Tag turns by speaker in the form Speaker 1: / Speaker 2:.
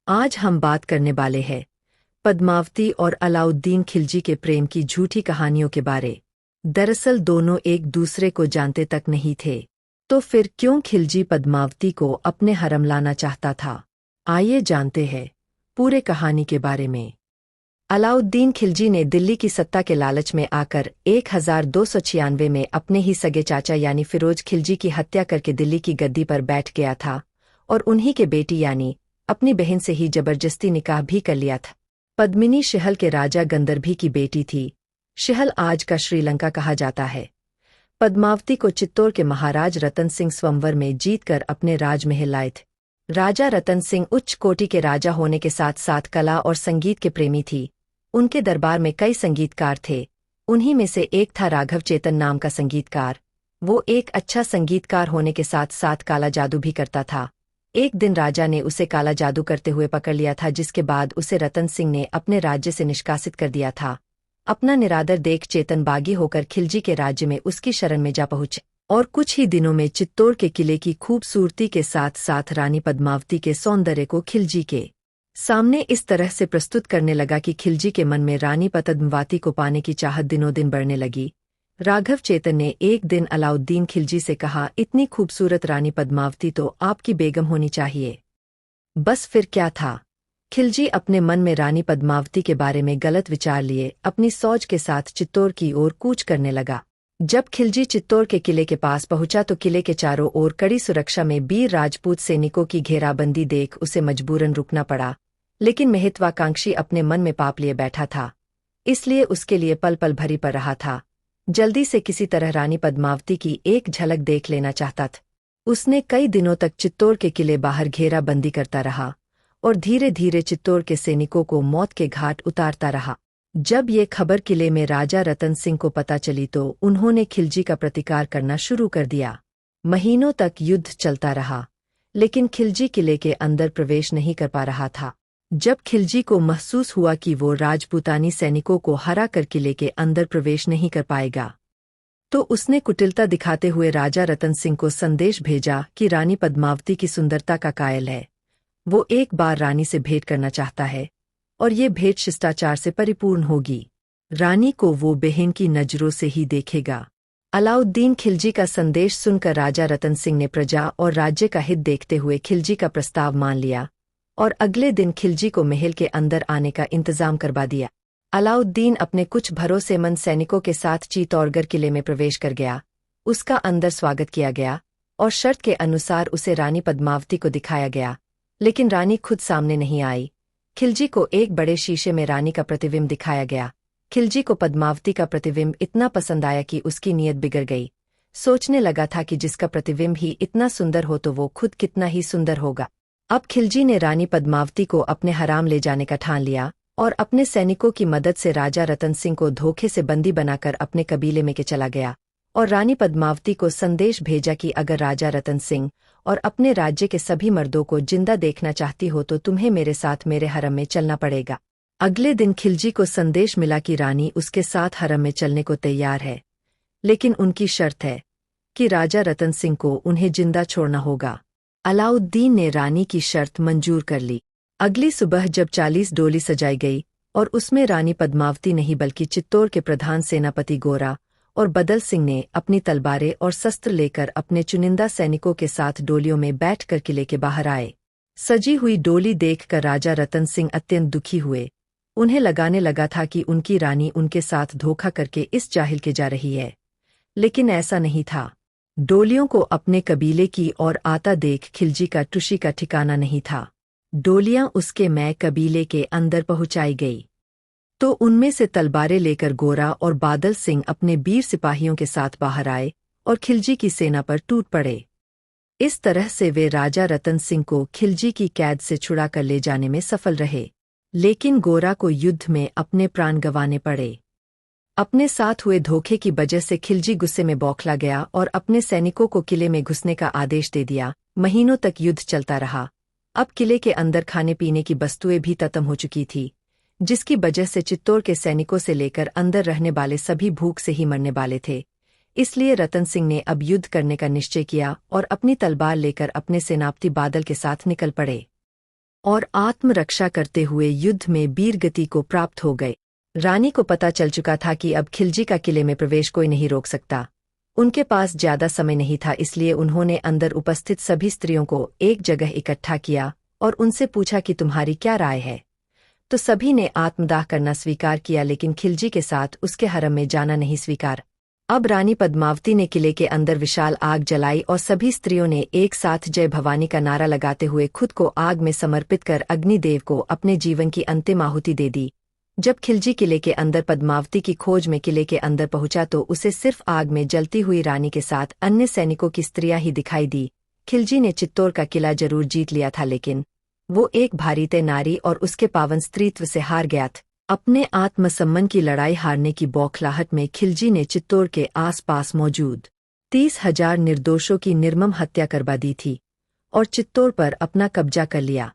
Speaker 1: आज हम बात करने वाले हैं पद्मावती और अलाउद्दीन खिलजी के प्रेम की झूठी कहानियों के बारे। दरअसल दोनों एक दूसरे को जानते तक नहीं थे। तो फिर क्यों खिलजी पद्मावती को अपने हरम लाना चाहता था? आइए जानते हैं पूरे कहानी के बारे में। अलाउद्दीन खिलजी ने दिल्ली की सत्ता के लालच में आकर 1296 में अपने ही सगे चाचा यानी फिरोज खिलजी की हत्या करके दिल्ली की गद्दी पर बैठ गया था और उन्हीं के बेटी यानी अपनी बहन से ही जबरदस्ती निकाह भी कर लिया था। पद्मिनी शिहल के राजा गंदरभी की बेटी थी। शिहल आज का श्रीलंका कहा जाता है। पद्मावती को चित्तौड़ के महाराज रतन सिंह स्वयंवर में जीतकर अपने राजमहल लाए थे। राजा रतन सिंह उच्च कोटि के राजा होने के साथ साथ कला और संगीत के प्रेमी थी। उनके दरबार में कई संगीतकार थे। उन्हीं में से एक था राघव चेतन नाम का संगीतकार। वो एक अच्छा संगीतकार होने के साथ साथ काला जादू भी करता था। एक दिन राजा ने उसे काला जादू करते हुए पकड़ लिया था, जिसके बाद उसे रतन सिंह ने अपने राज्य से निष्कासित कर दिया था। अपना निरादर देख चेतन बागी होकर खिलजी के राज्य में उसकी शरण में जा पहुंचे और कुछ ही दिनों में चित्तौड़ के किले की खूबसूरती के साथ साथ रानी पद्मावती के सौंदर्य को खिलजी के सामने इस तरह से प्रस्तुत करने लगा कि खिलजी के मन में रानी पद्मावती को पाने की चाहत दिनों दिन बढ़ने लगी। राघव चेतन ने एक दिन अलाउद्दीन खिलजी से कहा, इतनी खूबसूरत रानी पद्मावती तो आपकी बेगम होनी चाहिए। बस फिर क्या था, खिलजी अपने मन में रानी पद्मावती के बारे में गलत विचार लिए अपनी सौज के साथ चित्तौड़ की ओर कूच करने लगा। जब खिलजी चित्तौड़ के किले के पास पहुंचा तो किले के चारों ओर कड़ी सुरक्षा में वीर राजपूत सैनिकों की घेराबंदी देख उसे मजबूरन रुकना पड़ा। लेकिन महत्वाकांक्षी अपने मन में पाप लिए बैठा था, इसलिए उसके लिए पल पल भरी पड़ रहा था। जल्दी से किसी तरह रानी पद्मावती की एक झलक देख लेना चाहता था। उसने कई दिनों तक चित्तौड़ के किले बाहर घेराबंदी करता रहा और धीरे धीरे चित्तौड़ के सैनिकों को मौत के घाट उतारता रहा। जब ये खबर किले में राजा रतन सिंह को पता चली तो उन्होंने खिलजी का प्रतिकार करना शुरू कर दिया। महीनों तक युद्ध चलता रहा, लेकिन खिलजी किले के अंदर प्रवेश नहीं कर पा रहा था। जब खिलजी को महसूस हुआ कि वो राजपूतानी सैनिकों को हरा कर किले के अंदर प्रवेश नहीं कर पाएगा, तो उसने कुटिलता दिखाते हुए राजा रतन सिंह को संदेश भेजा कि रानी पद्मावती की सुंदरता का कायल है। वो एक बार रानी से भेंट करना चाहता है और ये भेंट शिष्टाचार से परिपूर्ण होगी। रानी को वो बहन की नजरों से ही देखेगा। अलाउद्दीन खिलजी का संदेश सुनकर राजा रतन सिंह ने प्रजा और राज्य का हित देखते हुए खिलजी का प्रस्ताव मान लिया और अगले दिन खिलजी को महल के अंदर आने का इंतजाम करवा दिया। अलाउद्दीन अपने कुछ भरोसेमंद सैनिकों के साथ चित्तौड़गढ़ किले में प्रवेश कर गया। उसका अंदर स्वागत किया गया और शर्त के अनुसार उसे रानी पद्मावती को दिखाया गया, लेकिन रानी खुद सामने नहीं आई। खिलजी को एक बड़े शीशे में रानी का प्रतिबिंब दिखाया गया। खिलजी को पद्मावती का प्रतिबिंब इतना पसंद आया कि उसकी नीयत बिगड़ गई। सोचने लगा था कि जिसका प्रतिबिंब ही इतना सुंदर हो तो वो खुद कितना ही सुंदर होगा। अब खिलजी ने रानी पद्मावती को अपने हराम ले जाने का ठान लिया और अपने सैनिकों की मदद से राजा रतन सिंह को धोखे से बंदी बनाकर अपने कबीले में के चला गया और रानी पद्मावती को संदेश भेजा कि अगर राजा रतन सिंह और अपने राज्य के सभी मर्दों को जिंदा देखना चाहती हो तो तुम्हें मेरे साथ मेरे हरम में चलना पड़ेगा। अगले दिन खिलजी को संदेश मिला कि रानी उसके साथ हरम में चलने को तैयार है, लेकिन उनकी शर्त है कि राजा रतन सिंह को उन्हें जिंदा छोड़ना होगा। अलाउद्दीन ने रानी की शर्त मंजूर कर ली। अगली सुबह जब 40 डोली सजाई गई और उसमें रानी पद्मावती नहीं बल्कि चित्तौड़ के प्रधान सेनापति गोरा और बदल सिंह ने अपनी तलवारें और शस्त्र लेकर अपने चुनिंदा सैनिकों के साथ डोलियों में बैठकर किले के बाहर आए। सजी हुई डोली देखकर राजा रतन सिंह अत्यंत दुखी हुए। उन्हें लगाने लगा था कि उनकी रानी उनके साथ धोखा करके इस जाहिल के जा रही है, लेकिन ऐसा नहीं था। डोलियों को अपने कबीले की ओर आता देख खिलजी का टुशी का ठिकाना नहीं था। डोलियां उसके मैं कबीले के अंदर पहुंचाई गई तो उनमें से तलवारें लेकर गोरा और बादल सिंह अपने वीर सिपाहियों के साथ बाहर आए और खिलजी की सेना पर टूट पड़े। इस तरह से वे राजा रतन सिंह को खिलजी की कैद से छुड़ा कर ले जाने में सफल रहे, लेकिन गोरा को युद्ध में अपने प्राण गंवाने पड़े। अपने साथ हुए धोखे की वजह से खिलजी गुस्से में बौखला गया और अपने सैनिकों को किले में घुसने का आदेश दे दिया। महीनों तक युद्ध चलता रहा। अब किले के अंदर खाने पीने की वस्तुएं भी खत्म हो चुकी थी, जिसकी वजह से चित्तौड़ के सैनिकों से लेकर अंदर रहने वाले सभी भूख से ही मरने वाले थे। इसलिए रतन सिंह ने अब युद्ध करने का निश्चय किया और अपनी तलवार लेकर अपने सेनापति बादल के साथ निकल पड़े। और आत्मरक्षा करते हुए युद्ध में वीरगति को प्राप्त हो गए। रानी को पता चल चुका था कि अब खिलजी का किले में प्रवेश कोई नहीं रोक सकता। उनके पास ज्यादा समय नहीं था, इसलिए उन्होंने अंदर उपस्थित सभी स्त्रियों को एक जगह इकट्ठा किया और उनसे पूछा कि तुम्हारी क्या राय है। तो सभी ने आत्मदाह करना स्वीकार किया, लेकिन खिलजी के साथ उसके हरम में जाना नहीं स्वीकार। अब रानी पद्मावती ने किले के अंदर विशाल आग जलाई और सभी स्त्रियों ने एक साथ जय भवानी का नारा लगाते हुए खुद को आग में समर्पित कर अग्निदेव को अपने जीवन की अंतिम आहुति दे दी। जब खिलजी किले के अंदर पद्मावती की खोज में किले के अंदर पहुंचा तो उसे सिर्फ आग में जलती हुई रानी के साथ अन्य सैनिकों की स्त्रियां ही दिखाई दी। खिलजी ने चित्तौड़ का किला जरूर जीत लिया था, लेकिन वो एक भारतीय नारी और उसके पावन स्त्रीत्व से हार गया था। अपने आत्मसम्मान की लड़ाई हारने की बौखलाहट में खिलजी ने चित्तौड़ के आसपास मौजूद 30,000 निर्दोषों की निर्मम हत्या करवा दी थी और चित्तौड़ पर अपना कब्जा कर लिया।